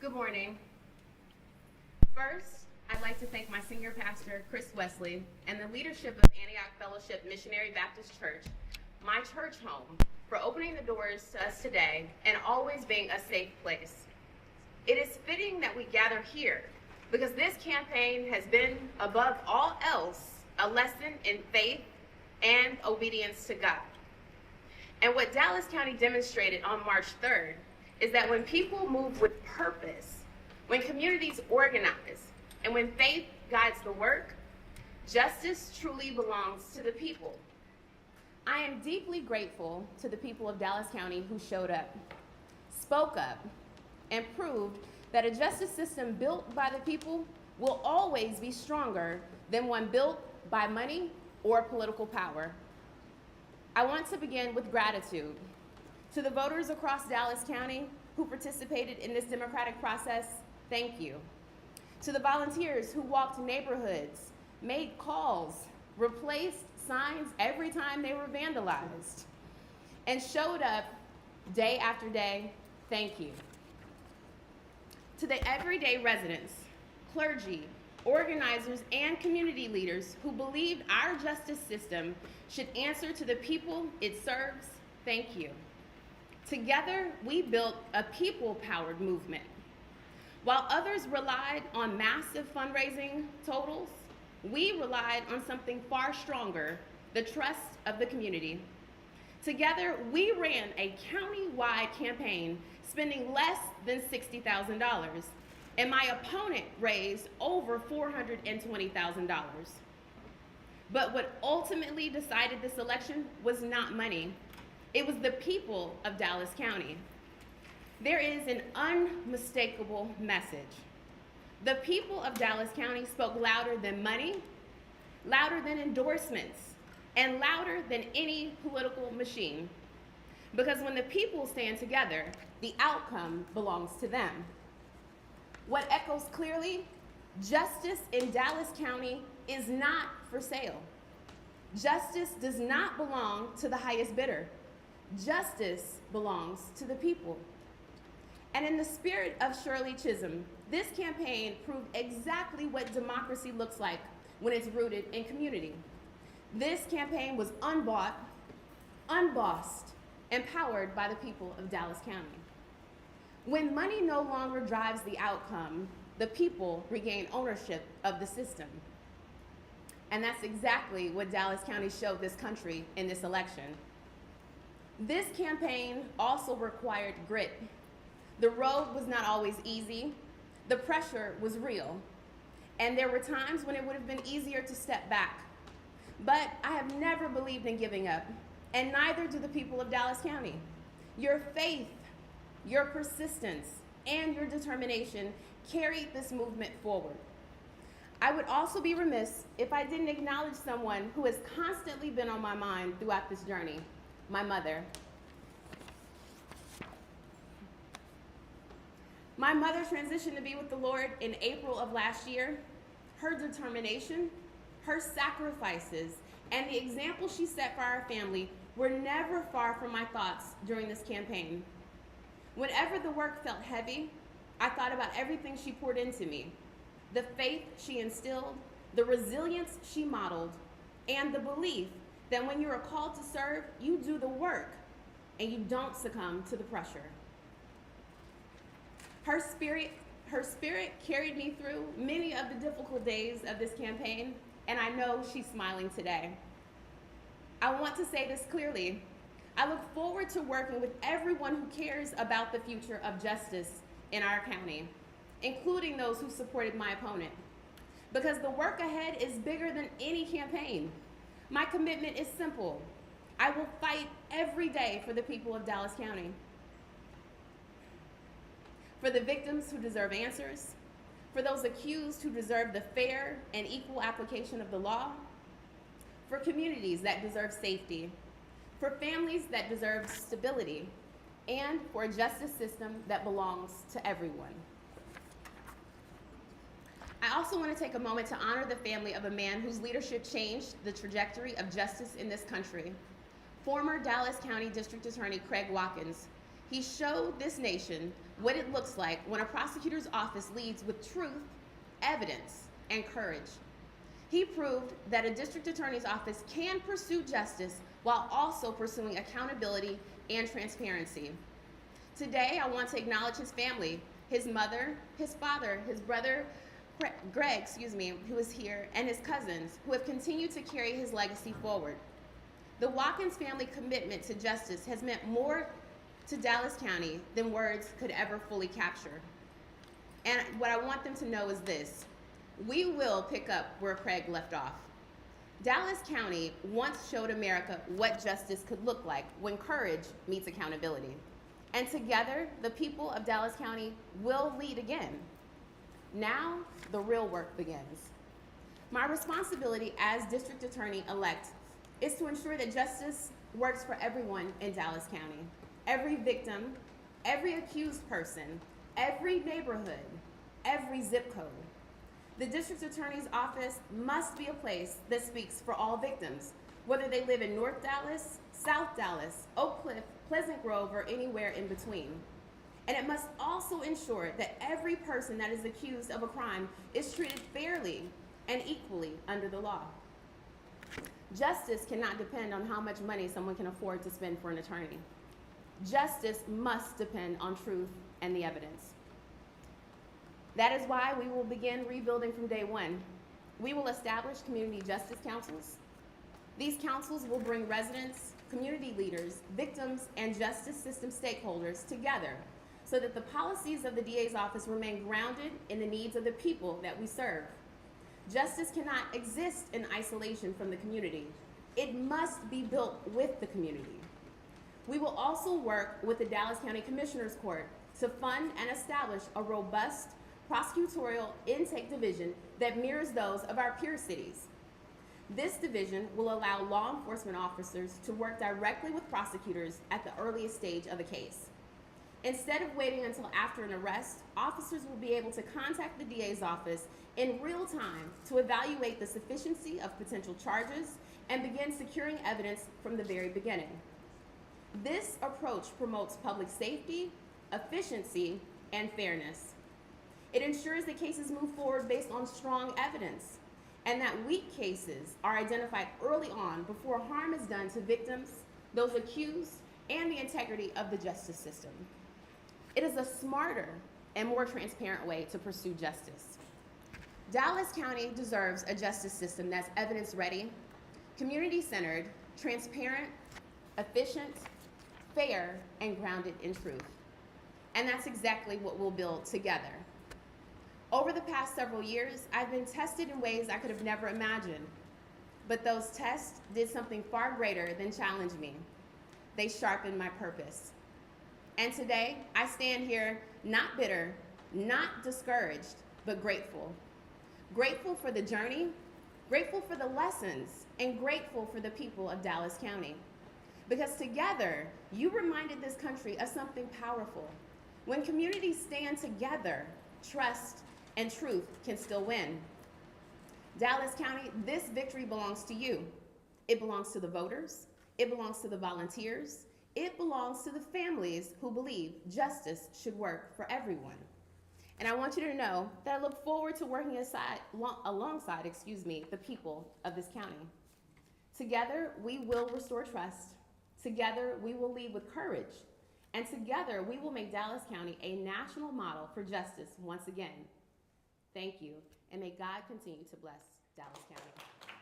Good morning. First, I'd like to thank my senior pastor, Chris Wesley, and the leadership of Antioch Fellowship Missionary Baptist Church, my church home, for opening the doors to us today and always being a safe place. It is fitting that we gather here because this campaign has been, above all else, a lesson in faith and obedience to God. And what Dallas County demonstrated on March 3rd is that when people move with purpose, when communities organize, and when faith guides the work, justice truly belongs to the people. I am deeply grateful to the people of Dallas County who showed up, spoke up, and proved that a justice system built by the people will always be stronger than one built by money or political power. I want to begin with gratitude to the voters across Dallas County who participated in this democratic process. Thank you. To the volunteers who walked neighborhoods, made calls, replaced signs every time they were vandalized, and showed up day after day, thank you. To the everyday residents, clergy, organizers, and community leaders who believed our justice system should answer to the people it serves, thank you. Together, we built a people-powered movement. While others relied on massive fundraising totals, we relied on something far stronger, the trust of the community. Together, we ran a county-wide campaign spending less than $60,000, and my opponent raised over $420,000. But what ultimately decided this election was not money. It was the people of Dallas County. There is an unmistakable message. The people of Dallas County spoke louder than money, louder than endorsements, and louder than any political machine. Because when the people stand together, the outcome belongs to them. What echoes clearly, justice in Dallas County is not for sale. Justice does not belong to the highest bidder. Justice belongs to the people. And in the spirit of Shirley Chisholm, this campaign proved exactly what democracy looks like when it's rooted in community. This campaign was unbought, unbossed, and powered by the people of Dallas County. When money no longer drives the outcome, the people regain ownership of the system. And that's exactly what Dallas County showed this country in this election. This campaign also required grit. The road was not always easy. The pressure was real. And there were times when it would have been easier to step back. But I have never believed in giving up, and neither do the people of Dallas County. Your faith, your persistence, and your determination carried this movement forward. I would also be remiss if I didn't acknowledge someone who has constantly been on my mind throughout this journey, my mother. My mother transitioned to be with the Lord in April of last year. Her determination, her sacrifices, and the example she set for our family were never far from my thoughts during this campaign. Whenever the work felt heavy, I thought about everything she poured into me, the faith she instilled, the resilience she modeled, and the belief that when you are called to serve, you do the work and you don't succumb to the pressure. Her spirit carried me through many of the difficult days of this campaign, and I know she's smiling today. I want to say this clearly. I look forward to working with everyone who cares about the future of justice in our county, including those who supported my opponent, because the work ahead is bigger than any campaign. My commitment is simple. I will fight every day for the people of Dallas County, for the victims who deserve answers, for those accused who deserve the fair and equal application of the law, for communities that deserve safety, for families that deserve stability, and for a justice system that belongs to everyone. I also want to take a moment to honor the family of a man whose leadership changed the trajectory of justice in this country, former Dallas County District Attorney Craig Watkins. He showed this nation what it looks like when a prosecutor's office leads with truth, evidence, and courage. He proved that a district attorney's office can pursue justice while also pursuing accountability and transparency. Today, I want to acknowledge his family, his mother, his father, his brother, Greg, who is here, and his cousins, who have continued to carry his legacy forward. The Watkins family commitment to justice has meant more to Dallas County than words could ever fully capture. And what I want them to know is this: we will pick up where Craig left off. Dallas County once showed America what justice could look like when courage meets accountability. And together, the people of Dallas County will lead again. Now, the real work begins. My responsibility as district attorney-elect is to ensure that justice works for everyone in Dallas County. Every victim, every accused person, every neighborhood, every zip code. The district attorney's office must be a place that speaks for all victims, whether they live in North Dallas, South Dallas, Oak Cliff, Pleasant Grove, or anywhere in between. And it must also ensure that every person that is accused of a crime is treated fairly and equally under the law. Justice cannot depend on how much money someone can afford to spend for an attorney. Justice must depend on truth and the evidence. That is why we will begin rebuilding from day one. We will establish community justice councils. These councils will bring residents, community leaders, victims, and justice system stakeholders together so that the policies of the DA's office remain grounded in the needs of the people that we serve. Justice cannot exist in isolation from the community. It must be built with the community. We will also work with the Dallas County Commissioner's Court to fund and establish a robust prosecutorial intake division that mirrors those of our peer cities. This division will allow law enforcement officers to work directly with prosecutors at the earliest stage of a case. Instead of waiting until after an arrest, officers will be able to contact the DA's office in real time to evaluate the sufficiency of potential charges and begin securing evidence from the very beginning. This approach promotes public safety, efficiency, and fairness. It ensures that cases move forward based on strong evidence, and that weak cases are identified early on before harm is done to victims, those accused, and the integrity of the justice system. It is a smarter and more transparent way to pursue justice. Dallas County deserves a justice system that's evidence-ready, community-centered, transparent, efficient, fair, and grounded in truth. And that's exactly what we'll build together. Over the past several years, I've been tested in ways I could have never imagined. But those tests did something far greater than challenge me. They sharpened my purpose. And today, I stand here not bitter, not discouraged, but grateful. Grateful for the journey, grateful for the lessons, and grateful for the people of Dallas County. Because together, you reminded this country of something powerful. When communities stand together, trust and truth can still win. Dallas County, this victory belongs to you. It belongs to the voters. It belongs to the volunteers. It belongs to the families who believe justice should work for everyone. And I want you to know that I look forward to working alongside the people of this county. Together, we will restore trust. Together, we will lead with courage. And together, we will make Dallas County a national model for justice once again. Thank you, and may God continue to bless Dallas County.